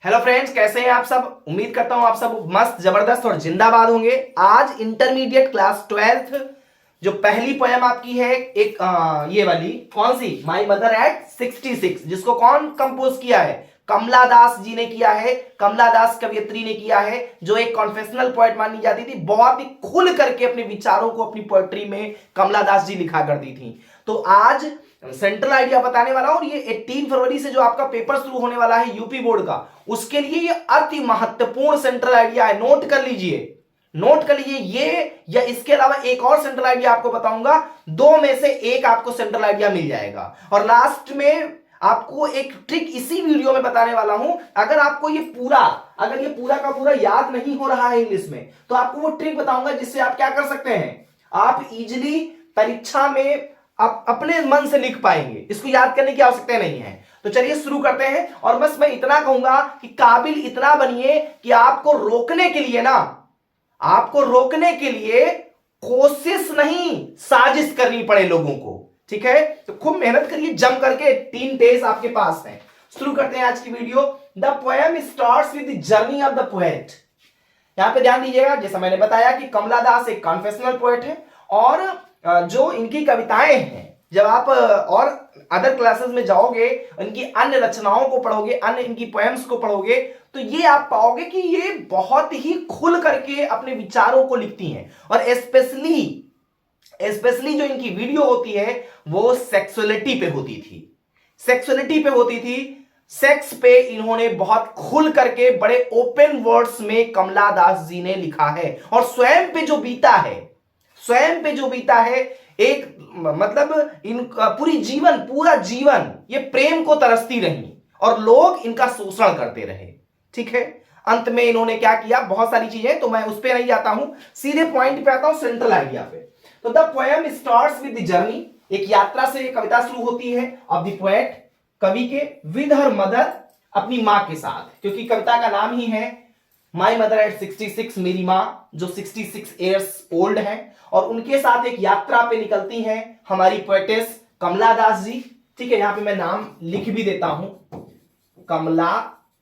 Hello friends, कैसे हैं आप सब। उम्मीद करता हूं आप सब मस्त जबरदस्त और जिंदाबाद होंगे। आज इंटरमीडिएट क्लास 12th जो पहली पोयम आपकी है एक ये वाली कौन सी, माई मदर एट 66, जिसको कौन कंपोज किया है, कमला दास जी ने किया है। कमला दास कवयित्री ने किया है, जो एक कॉन्फेशनल पोएट मानी जाती थी। बहुत ही खुल करके अपने विचारों को अपनी पोएट्री में कमला दास जी लिखा करती थी। तो आज सेंट्रल आइडिया बताने वाला हूं। और ये 18 फरवरी से जो आपका पेपर शुरू होने वाला है यूपी बोर्ड का, उसके लिए ये अति महत्वपूर्ण सेंट्रल आइडिया है। नोट कर लीजिए, नोट कर लीजिए। ये या इसके अलावा एक और सेंट्रल आइडिया आपको बताऊंगा, दो में से एक आपको सेंट्रल आइडिया मिल जाएगा। और लास्ट में आपको एक ट्रिक इसी वीडियो में बताने वाला हूं। अगर आपको ये पूरा, अगर ये पूरा का पूरा याद नहीं हो रहा है इंग्लिश में, तो आपको वो ट्रिक बताऊंगा जिससे आप क्या कर सकते हैं, आप इजिली परीक्षा में आप अपने मन से लिख पाएंगे। इसको याद करने की आवश्यकता नहीं है। तो चलिए शुरू करते हैं। और बस मैं इतना कहूंगा कि काबिल इतना बनिए कि आपको रोकने के लिए ना, आपको रोकने के लिए कोशिश नहीं साजिश करनी पड़े लोगों को। ठीक है, तो खूब मेहनत करिए जम करके। 3 टेस्ट आपके पास हैं। शुरू करते हैं आज की video. The poem starts with the journey of the poet. यहां पे ध्यान दीजिएगा, जैसा मैंने बताया कि कमला दास एक कॉन्फेशनल पोएट है। और जो इनकी कविताएं हैं, जब आप और अदर क्लासेस में जाओगे, इनकी अन्य रचनाओं को पढ़ोगे, अन्य इनकी पोएम्स को पढ़ोगे, तो ये आप पाओगे कि ये बहुत ही खुल करके अपने विचारों को लिखती हैं। और स्पेशली जो इनकी वीडियो होती है वो सेक्सुअलिटी पे होती थी। सेक्सुअलिटी पे होती थी, सेक्स पे इन्होंने बहुत खुल करके बड़े ओपन वर्ड्स में कमला दास जी ने लिखा है। और स्वयं पे जो बीता है, स्वयं पे जो बीता है, एक मतलब इन पूरा जीवन ये प्रेम को तरसती रही और लोग इनका शोषण करते रहे। ठीक है, अंत में इन्होंने क्या किया, बहुत सारी चीजें, तो मैं उस पे नहीं जाता हूं, सीधे पॉइंट पे आता हूं, सेंट्रल आइडिया पे। तो the poem starts with the journey, एक यात्रा से कविता शुरू होती है ऑफ द पोएट, कवि के, विद हर मदर, अपनी मां के साथ, क्योंकि कविता का नाम ही है माई मदर एट 66, मेरी मां जो 66 ईयर्स ओल्ड है। और उनके साथ एक यात्रा पे निकलती हैं हमारी पोएटेस कमला दास जी। ठीक है, यहां पे मैं नाम लिख भी देता हूं, कमला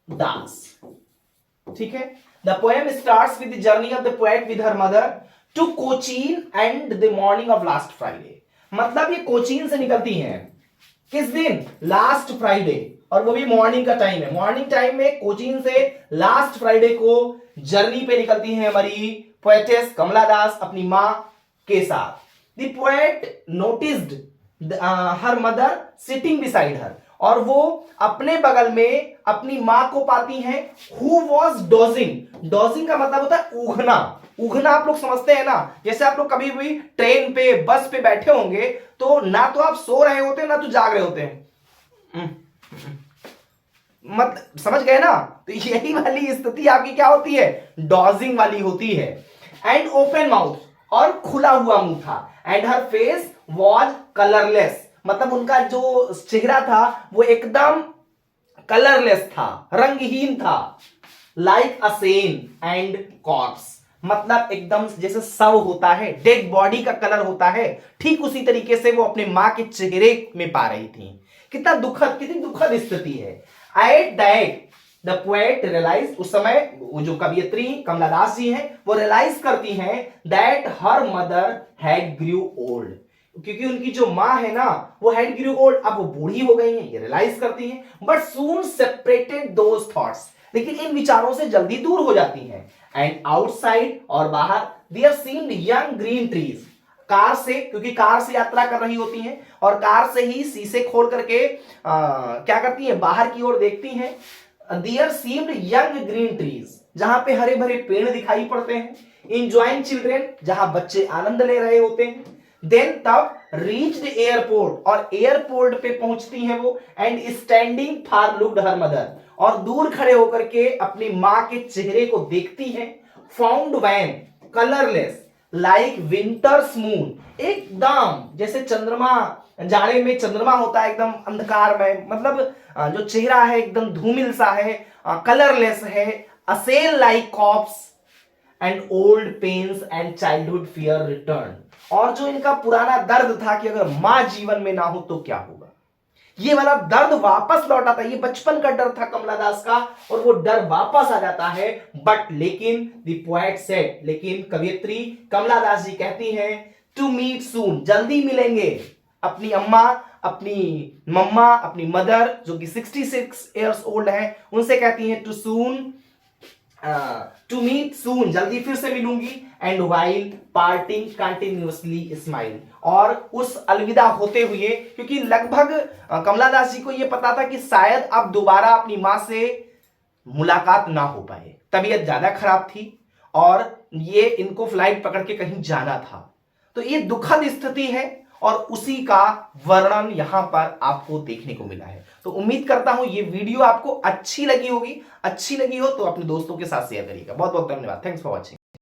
दास। ठीक है, the poem starts with the journey of the poet with her mother to Cochin and the morning of last Friday. मतलब ये कोचीन से निकलती हैं किस दिन, लास्ट फ्राइडे, और वो भी मॉर्निंग का टाइम है। मॉर्निंग टाइम में कोचीन से लास्ट फ्राइडे को जर्नी पे निकलती हैं हमारी पोएटेस कमला दास अपनी मां के साथ। The poet noticed her mother sitting beside her, और वो अपने बगल में अपनी मां को पाती हैं, हु वॉज डोजिंग। डोजिंग का मतलब होता है ऊघना। ऊघना आप लोग समझते हैं ना, जैसे आप लोग कभी भी ट्रेन पे, बस पे बैठे होंगे, तो ना तो आप सो रहे होते हैं ना तो जाग रहे होते हैं, मत समझ गए ना। तो यही वाली स्थिति आपकी क्या होती है, डॉजिंग वाली होती है। एंड ओपन माउथ, और खुला हुआ मुंह था। And her face was colourless, मतलब उनका जो चेहरा था वो एकदम कलरलेस था, रंगहीन था। Like a Sen and corps, मतलब एकदम जैसे शव होता है, डेड बॉडी का कलर होता है, ठीक उसी तरीके से वो अपने मां के चेहरे में पा रही थी। कितना दुखद, कितनी दुखद स्थिति है। At that the poet realize, उस समय वो जो कवियत्री कमला दास जी हैं वो रियलाइज करती हैं that her mother had grew old, क्योंकि उनकी जो मां है ना वो हैड ग्रू ओल्ड, अब वो बूढ़ी हो गई हैं, ये रियलाइज करती हैं। But soon separated those thoughts, लेकिन इन विचारों से जल्दी दूर हो जाती हैं। एंड आउटसाइड, और बाहर, there seemed young green trees, car से, क्योंकि कार से यात्रा कर रही होती हैं और कार से ही शीशे खोल करके क्या करती हैं, बाहर की ओर देखती हैं। There seemed young green trees, जहां पे हरे भरे पेड़ दिखाई पड़ते हैं। इंजॉइंग चिल्ड्रेन, जहां बच्चे आनंद ले रहे होते हैं। देन तब रीच्ड एयरपोर्ट, और एयरपोर्ट पे पहुंचती हैं वो। And standing far looked her mother, और दूर खड़े होकर के अपनी मां के चेहरे को देखती हैं। Found wan colourless like winter's moon, एकदम जैसे चंद्रमा, जाड़े में चंद्रमा होता है एकदम अंधकार में, मतलब जो चेहरा है एकदम धूमिल सा है, कलरलेस है। Ashen like corpse and old pains and childhood fear return, और जो इनका पुराना दर्द था कि अगर मां जीवन में ना हो तो क्या होगा, ये वाला दर्द वापस लौट आता है। ये बचपन का डर था कमला दास का और वो डर वापस आ जाता है। बट लेकिन द पोएट सेड, लेकिन कवयित्री कमला दास जी कहती हैं टू मीट सून, जल्दी मिलेंगे। अपनी अम्मा, अपनी मम्मा, अपनी मदर जो कि 66 इयर्स ओल्ड है, उनसे कहती हैं टू मीट सून, जल्दी फिर से मिलूंगी। And while parting continuously smile, और उस अलविदा होते हुए, क्योंकि लगभग कमला दास जी को यह पता था कि शायद अब दोबारा अपनी मां से मुलाकात ना हो पाए, तबीयत ज्यादा खराब थी और ये इनको फ्लाइट पकड़ के कहीं जाना था। तो ये दुखद स्थिति है और उसी का वर्णन यहां पर आपको देखने को मिला है। तो उम्मीद करता हूं ये वीडियो आपको अच्छी लगी होगी। अच्छी लगी हो तो अपने दोस्तों के साथ शेयर करिएगा। बहुत बहुत धन्यवाद। Thanks for watching.